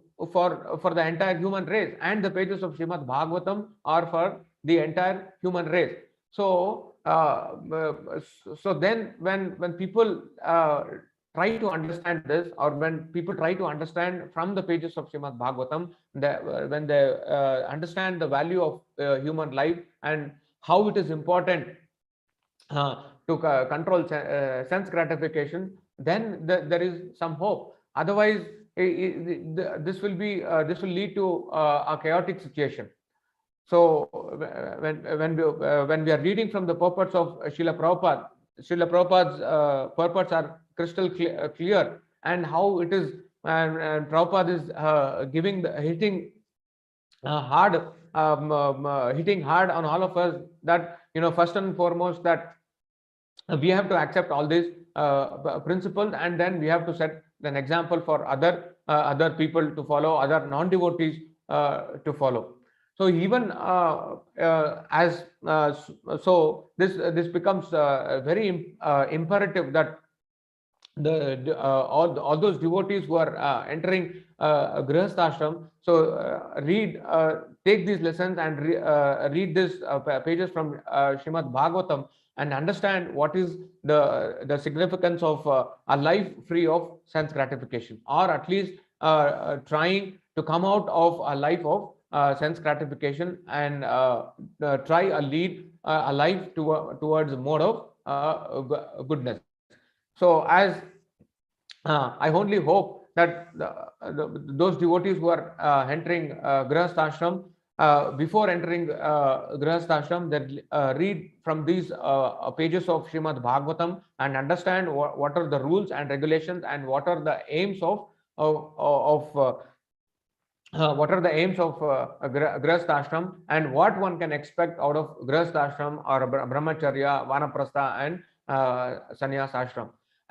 entire human race, and the pages of Srimad Bhagavatam are for the entire human race. So then when people try to understand this, or when people try to understand from the pages of Srimad Bhagavatam, when they understand the value of human life and how it is important to control sense gratification, then there is some hope. Otherwise, this will lead to a chaotic situation. So when we are reading from the purports of Srila Prabhupada's purports are crystal clear, and how it is, and Prabhupada is hitting hard on all of us, that first and foremost, that we have to accept all these principles, and then we have to set an example for other people to follow, other non-devotees to follow. So even this becomes very imperative that all those devotees who are entering Grihastha ashram, so take these lessons and read these pages from Srimad Bhagavatam, and understand what is the significance of a life free of sense gratification, or at least trying to come out of a life of sense gratification, and try a life towards a mode of goodness. So as I only hope that those devotees who are entering Grihastha ashram, before entering Grihastha ashram, that read from these pages of Srimad Bhagavatam and understand what are the rules and regulations, and what are the aims of Grihastha ashram, and what one can expect out of Grihastha ashram, or Brahmacharya, Vanaprastha, and Sannyas ashram.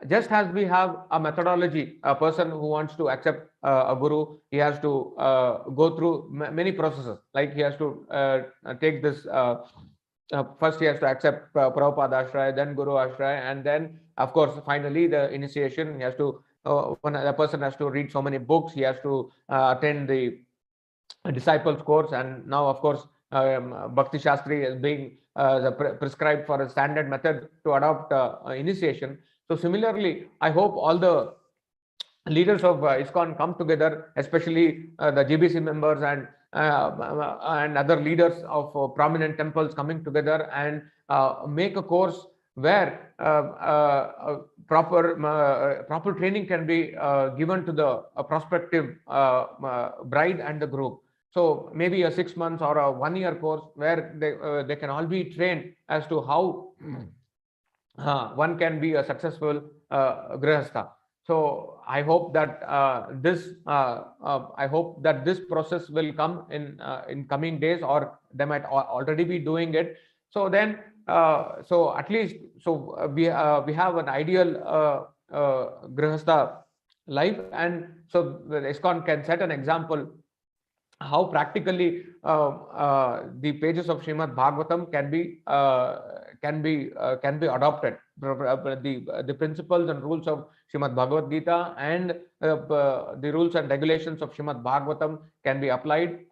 Just as we have a methodology, a person who wants to accept a guru, he has to go through many processes. Like he has to take this, first he has to accept Prabhupada Ashraya, then Guru Ashraya, and then of course finally the initiation. He has to, the person has to read so many books, he has to attend the disciples course, and now of course Bhakti Shastri is being prescribed for a standard method to adopt initiation. So similarly, I hope all the leaders of ISKCON come together, especially the GBC members and other leaders of prominent temples coming together and make a course where proper training can be given to the prospective bride and the groom. So maybe a 6 months or a 1 year course where they can all be trained as to how one can be a successful grihastha. So I hope that this process will come in coming days, or they might already be doing it. So then, so at least we have an ideal grihastha life, and so the ISKCON can set an example how practically the pages of Srimad Bhagavatam can be adopted. The principles and rules of Srimad Bhagavad Gita and the rules and regulations of Srimad Bhagavatam can be applied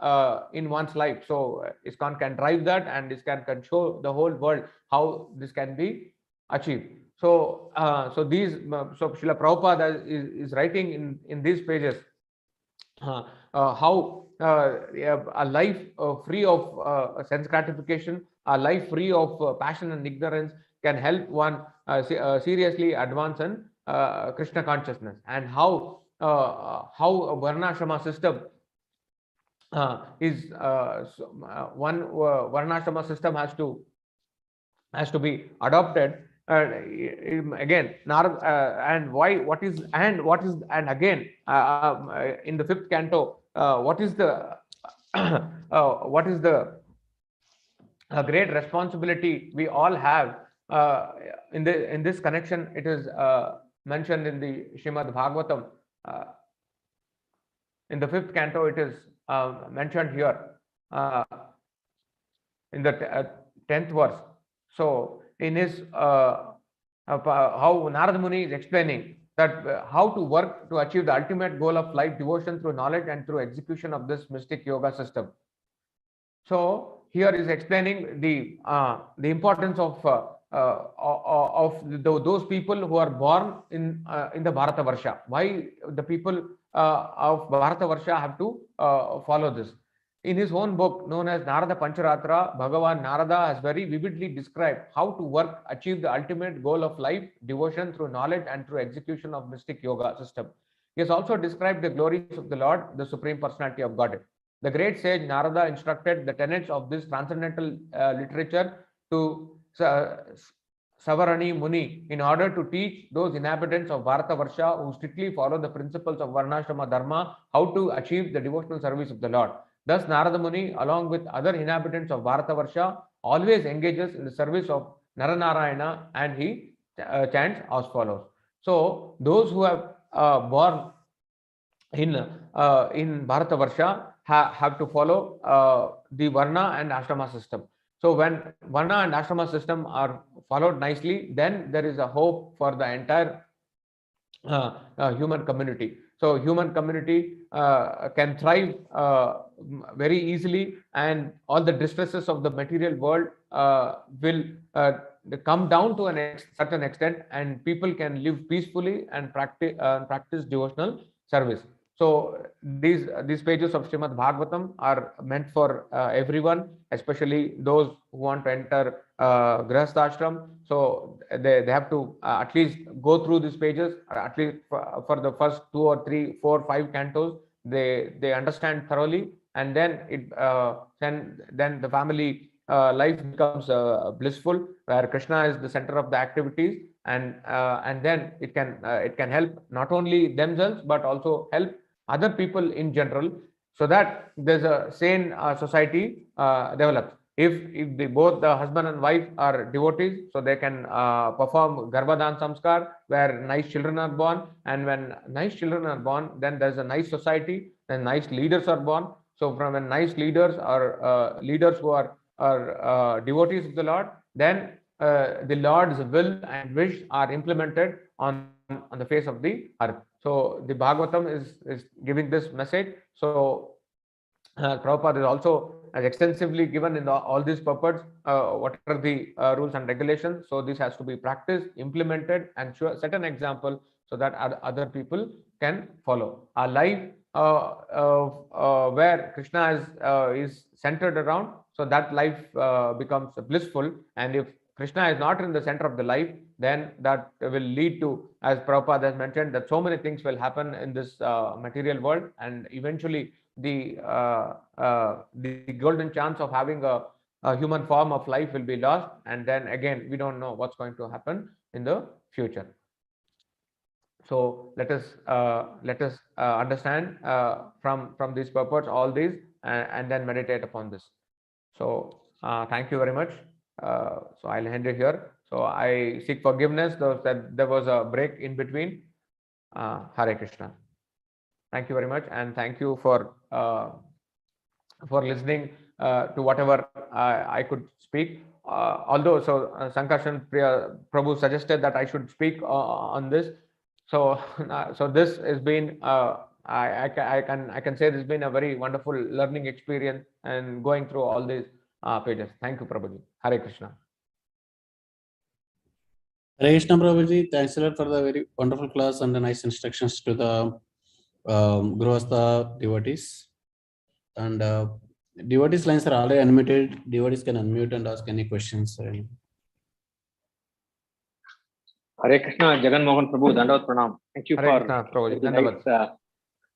in one's life. So ISKCON can drive that, and ISKCON can show the whole world how this can be achieved. So so Srila Prabhupada is writing in these pages how a life free of sense gratification, a life free of passion and ignorance can help one seriously advance in Krishna consciousness, and how a varnashrama system is one varnashrama system has to be adopted. Again, and why? What is and again in the fifth canto? What is the great responsibility we all have in this connection? It is mentioned in the Srimad Bhagavatam. In the fifth canto, it is mentioned here in the 10th verse. So in his how Narada Muni is explaining that how to work to achieve the ultimate goal of life, devotion through knowledge and through execution of this mystic yoga system. So here is explaining the importance of those people who are born in the Bharata Varsha. Why the people of Bharata Varsha have to follow this. In his own book known as Narada Pancharatra, Bhagavan Narada has very vividly described how to work, achieve the ultimate goal of life, devotion through knowledge and through execution of mystic yoga system. He has also described the glories of the Lord, the Supreme Personality of Godhead. The great sage Narada instructed the tenets of this transcendental literature to Savarani Muni in order to teach those inhabitants of Bharata Varsha who strictly follow the principles of Varnashrama Dharma how to achieve the devotional service of the Lord. Thus, Narada Muni, along with other inhabitants of Bharata Varsha, always engages in the service of Naranarayana, and he chants as follows. So, those who have born in Bharata Varsha have to follow the Varna and Ashrama system. So, when Varna and Ashrama system are followed nicely, then there is a hope for the entire human community. So human community can thrive very easily, and all the distresses of the material world will come down to a certain extent, and people can live peacefully and practice devotional service. So these pages of Srimad Bhagavatam are meant for everyone, especially those who want to enter Grihastha Ashram. So they have to at least go through these pages, at least for the first 2 or 3, 4, 5 cantos. They understand thoroughly, and then then the family life becomes blissful, where Krishna is the center of the activities, and then it can help not only themselves but also help other people in general, so that there's a sane society develops. If both the husband and wife are devotees, so they can perform Garbhadan Samskar, where nice children are born, and when nice children are born, then there's a nice society, then nice leaders are born. So from when nice leaders are leaders who are devotees of the Lord, then the Lord's will and wish are implemented on the face of the earth. So the Bhagavatam is giving this message. So Prabhupada is also extensively given in all these purports what are the rules and regulations. So this has to be practiced, implemented, and set an example so that other people can follow. A life where Krishna is centered around, so that life becomes blissful. And if Krishna is not in the center of the life, then that will lead to, as Prabhupada has mentioned, that so many things will happen in this material world, and eventually the golden chance of having a human form of life will be lost, and then again we don't know what's going to happen in the future. So let us understand from this purpose all these, and then meditate upon this. So thank you very much. So I'll end it here. So I seek forgiveness that there was a break in between. Hare Krishna. Thank you very much, and thank you for listening to whatever I could speak. Although, so Sankarshan Prabhu suggested that I should speak on this. So, so this has been I can say this has been a very wonderful learning experience and going through all these pages. Thank you, Prabhuji. Hare Krishna. Hare Krishna, Prabhuji. Thanks a lot for the very wonderful class and the nice instructions to the Grihastha devotees. And devotees lines are already unmuted. Devotees can unmute and ask any questions. Hare Krishna, Jaganmohan Prabhu, Dandavat Pranam. Thank you Hare for Krishna, Prabhuji.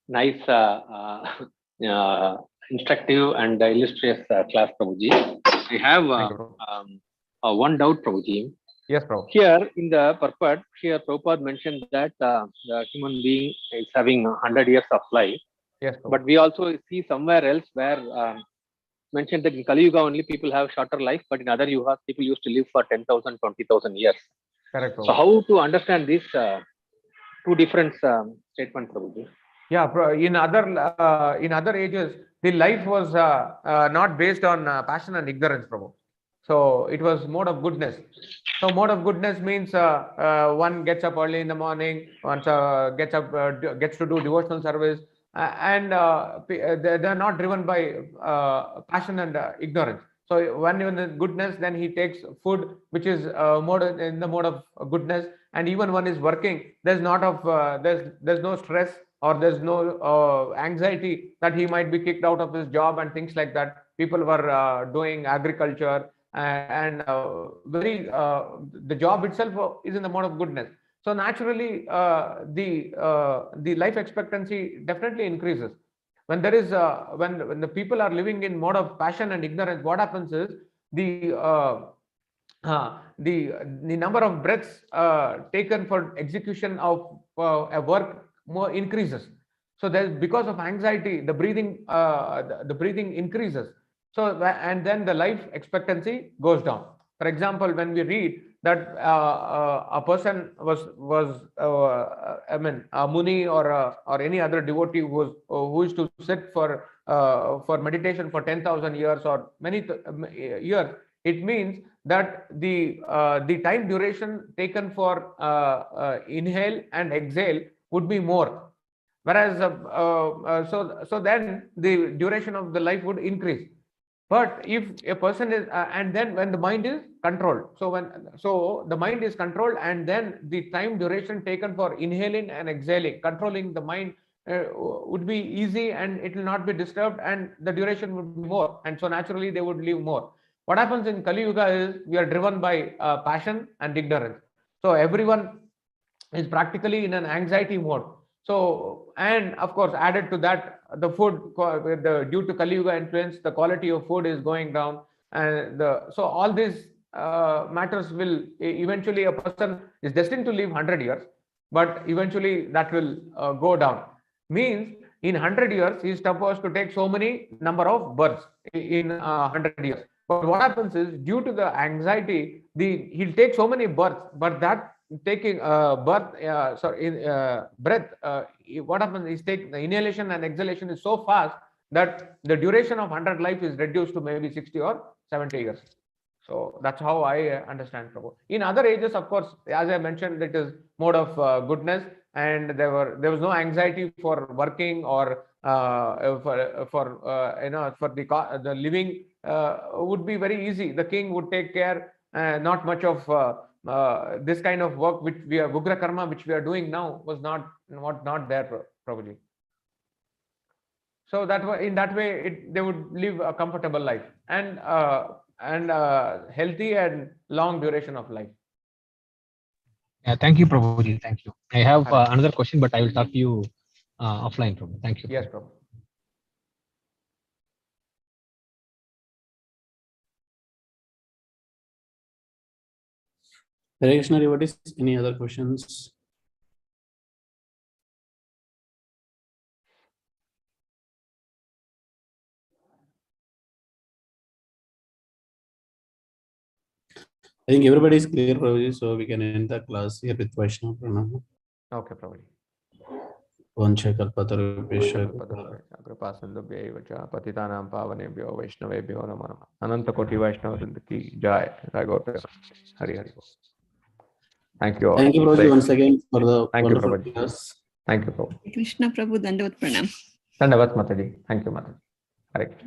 nice instructive and illustrious class, Prabhuji. I have one doubt, Prabhuji. Yes, Prabhu. Here in the purport, here Prabhupada mentioned that the human being is having 100 years of life. Yes, Prabhu. But we also see somewhere else where mentioned that in Kali Yuga only people have shorter life, but in other yugas people used to live for 10,000, 20,000 years. Correct, Prabhu. So how to understand these two different statements, Prabhuji? Yeah, in other ages, the life was not based on passion and ignorance, Prabhu. So it was mode of goodness. So mode of goodness means one gets up early in the morning, one gets to do devotional service, and they're not driven by passion and ignorance. So when in the goodness, then he takes food, which is in the mode of goodness, and even one is working. There's no stress, or there's no anxiety that he might be kicked out of his job and things like that. People were doing agriculture, and the job itself is in the mode of goodness. So naturally, the life expectancy definitely increases. When there is when the people are living in mode of passion and ignorance, what happens is the number of breaths taken for execution of a work more increases. So there's, because of anxiety, the breathing increases. So, and then the life expectancy goes down. For example, when we read that a person was a Muni or any other devotee who is to sit for meditation for 10,000 years or many years, it means that the time duration taken for inhale and exhale would be more, whereas so then the duration of the life would increase. But if a person is and then when the mind is controlled, so the mind is controlled, and then the time duration taken for inhaling and exhaling, controlling the mind would be easy, and it will not be disturbed, and the duration would be more, and so naturally they would live more. What happens in Kali Yuga is we are driven by passion and ignorance. So everyone is practically in an anxiety mode. So, and of course, added to that, the food, due to Kali Yuga influence, the quality of food is going down, and so all these matters will eventually, a person is destined to live 100 years, but eventually that will go down. Means in 100 years, he is supposed to take so many number of births in 100 years. But what happens is, due to the anxiety, he'll take so many births, but that taking breath, what happens is the inhalation and exhalation is so fast that the duration of 100 life is reduced to maybe 60 or 70 years. So that's how I understand, Prabhu. In other ages, of course, as I mentioned, it is mode of goodness, and there was no anxiety for working or for the living would be very easy. The king would take care. Not much of this kind of work which we are Ugra Karma, which we are doing now, was not there, Prabhuji. So that way, in that way, they would live a comfortable life and healthy and long duration of life. Yeah, thank you, Prabhuji. Thank you. I have another question, but I will talk to you offline, Prabhu. Thank you. Yes, Prabhu. Hare Krishna devotees, any other questions? I think everybody is clear, Prabhuji, so we can end the class here with Vaishnava Pranam. Okay, Prabhuji. Vancha kalpatarubhesha Kripa sindhubhyo cha patitanam pavanebhyo vaishnavebhyo namo namah. Ananta koti Vaishnava Vrinda ki jai. Hari Hari. Thank you all. Thank you, Prabhuji, once again for the Thank you, wonderful Prabhuji. class. Thank you, Prabhu. Krishna Prabhu, Dandavat Pranam. Dandavat Mataji. Thank you, Mataji. Hare Krishna.